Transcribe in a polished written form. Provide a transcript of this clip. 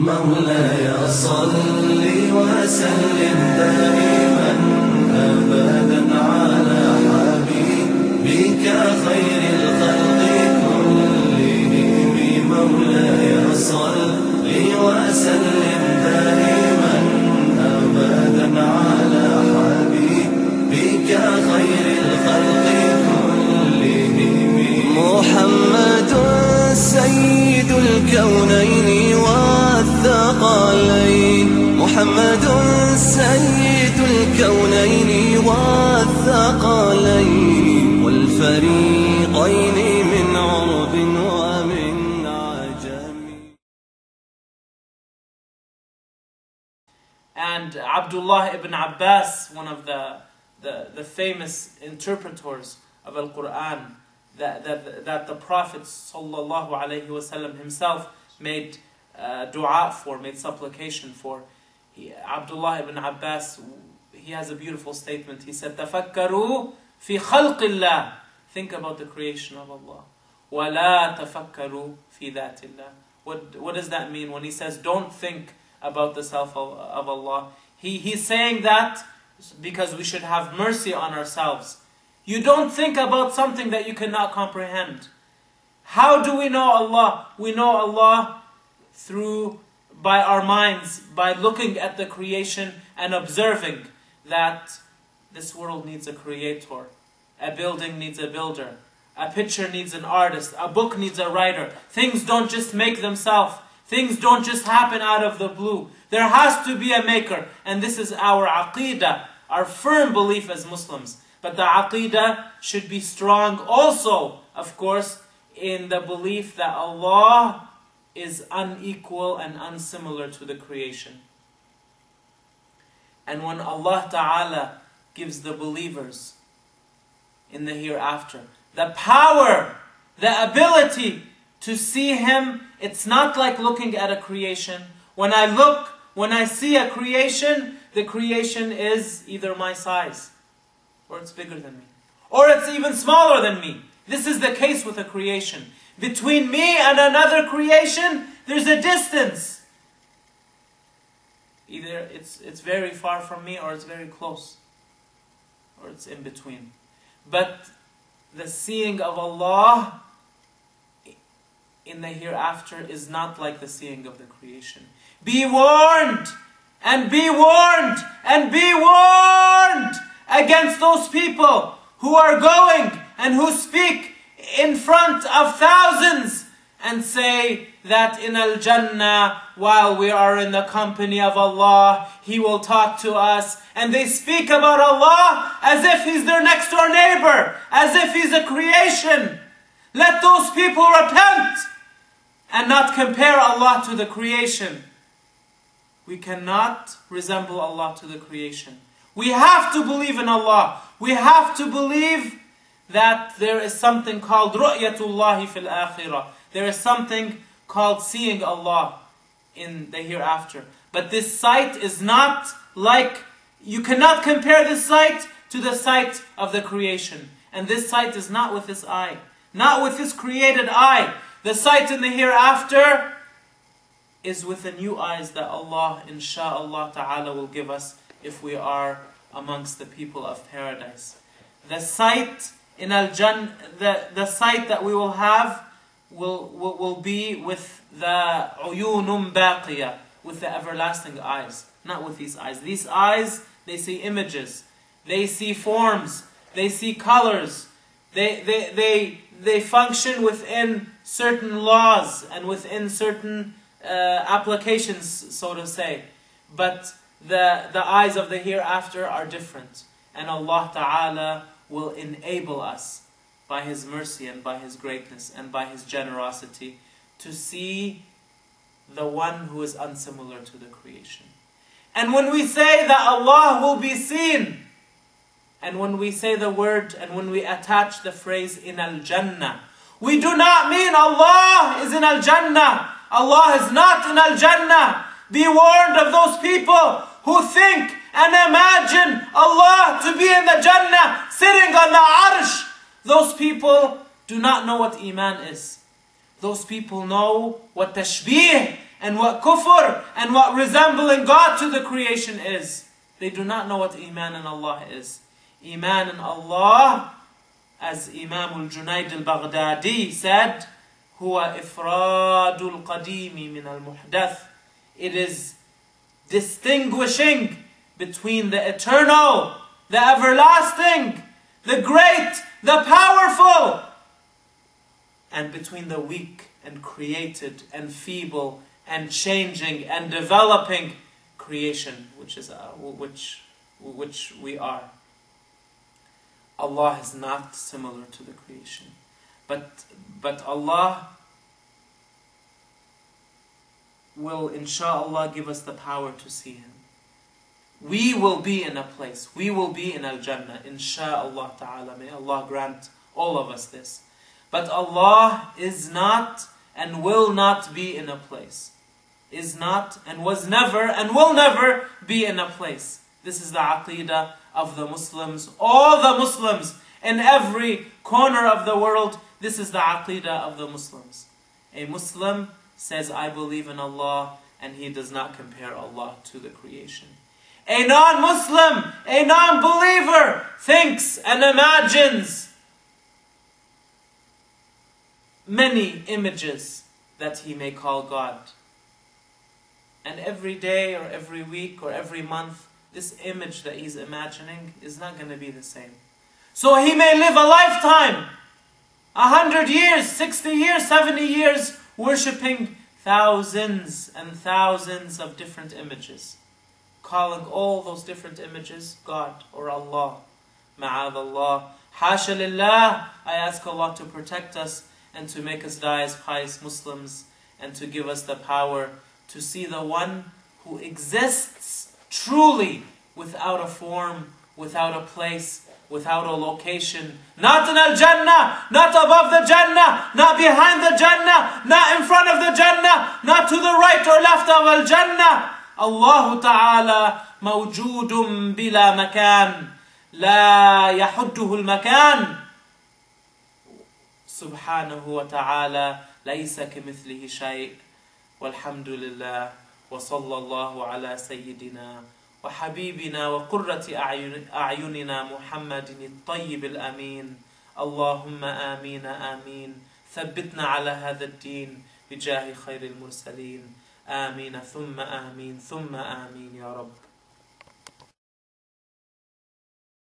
مولاي صل وسلم دائما أبدا على حبيبك خير الخلق كلهم. مولاي صل وسلم دائما أبدا على حبيبك خير الخلق كلهم. محمد سيد الكونين والثقلين، محمد سيد الكونين والثقلين والفريقين من عرب ومن عجم. And Abdullah ibn Abbas, one of the famous interpreters of Al-Quran, that the Prophet ﷺ himself made dua for, made supplication for. Abdullah ibn Abbas, he has a beautiful statement. He said, تَفَكَّرُوا فِي خَلْقِ اللَّهِ. Think about the creation of Allah. وَلَا تَفَكَّرُوا فِي ذَاتِ اللَّهِ. What does that mean when he says, don't think about the self of Allah? He's saying that because we should have mercy on ourselves. You don't think about something that you cannot comprehend. How do we know Allah? We know Allah by our minds, by looking at the creation and observing that this world needs a creator, a building needs a builder, a picture needs an artist, a book needs a writer. Things don't just make themselves. Things don't just happen out of the blue. There has to be a maker, and this is our aqeedah, our firm belief as Muslims. But the aqeedah should be strong also, of course, in the belief that Allah is unequal and unsimilar to the creation. And when Allah Ta'ala gives the believers in the hereafter the power, the ability to see Him, it's not like looking at a creation. When I see a creation, the creation is either my size, or it's bigger than me, or it's even smaller than me. This is the case with a creation. Between me and another creation, there's a distance. Either it's very far from me, or it's very close, or it's in between. But the seeing of Allah in the hereafter is not like the seeing of the creation. Be warned, and be warned, and be warned against those people who are going and who speak in front of thousands and say that in Al-Jannah, while we are in the company of Allah, He will talk to us. And they speak about Allah as if He's their next door neighbor, as if He's a creation. Let those people repent and not compare Allah to the creation. We cannot resemble Allah to the creation. We have to believe in Allah. We have to believe that there is something called ru'yatullahi fil akhirah. There is something called seeing Allah in the hereafter. But this sight is not like, you cannot compare this sight to the sight of the creation. And this sight is not with this eye, not with this created eye. The sight in the hereafter is with the new eyes that Allah, insha'Allah ta'ala, will give us if we are amongst the people of paradise. The sight in Al-Jannah, the sight that we will have will be with the uyunum baqiyah, with the everlasting eyes, not with these eyes. These eyes, they see images, they see forms, they see colors, they function within certain laws and within certain applications, so to say. But the eyes of the hereafter are different. And Allah Ta'ala will enable us by His mercy and by His greatness and by His generosity to see the one who is unsimilar to the creation. And when we say that Allah will be seen, and when we say the word and when we attach the phrase in Al-Jannah, we do not mean Allah is in Al-Jannah. Allah is not in Al-Jannah. Be warned of those people who think and imagine Allah to be in the Jannah, sitting on the Arsh, those people do not know what Iman is. Those people know what tashbih and what kufr and what resembling God to the creation is. They do not know what Iman in Allah is. Iman in Allah, as Imam al-Junayd al-Baghdadi said, huwa ifradul qadimi min al-muhdath. It is distinguishing between the eternal, the everlasting, the great, the powerful, and between the weak and created and feeble and changing and developing creation, which we are. Allah is not similar to the creation. But Allah will, insha'Allah, give us the power to see Him. We will be in a place. We will be in Al-Jannah, insha'Allah ta'ala. May Allah grant all of us this. But Allah is not and will not be in a place. Is not and was never and will never be in a place. This is the aqeedah of the Muslims. All the Muslims in every corner of the world, this is the aqeedah of the Muslims. A Muslim says, I believe in Allah, and he does not compare Allah to the creation. A non-Muslim, a non-believer thinks and imagines many images that he may call God. And every day or every week or every month, this image that he's imagining is not going to be the same. So he may live a lifetime, 100 years, 60 years, 70 years, worshipping thousands and thousands of different images, calling all those different images God or Allah. Ma'adallah. Hasha lillah. I ask Allah to protect us and to make us die as pious Muslims, and to give us the power to see the one who exists truly, without a form, without a place, without a location. Not in Al-Jannah, not above the Jannah, not behind the Jannah, not in front of the Jannah, not to the right or left of Al-Jannah. Allah Ta'ala mawjoodun bila makan, la yahudduhu al-makan. Subhanahu wa ta'ala, laysa kamithlihi shay'. Walhamdulillah, wa sallallahu ala sayyidina wa habibina wa qurrati a'yunina Muhammadin at-tayyib al-amin. Allahumma amina amin. Thabbitna ala hadha ad-din bijahi khayr al-mursaleen. Amina thumma amin thumma amin ya Rabb.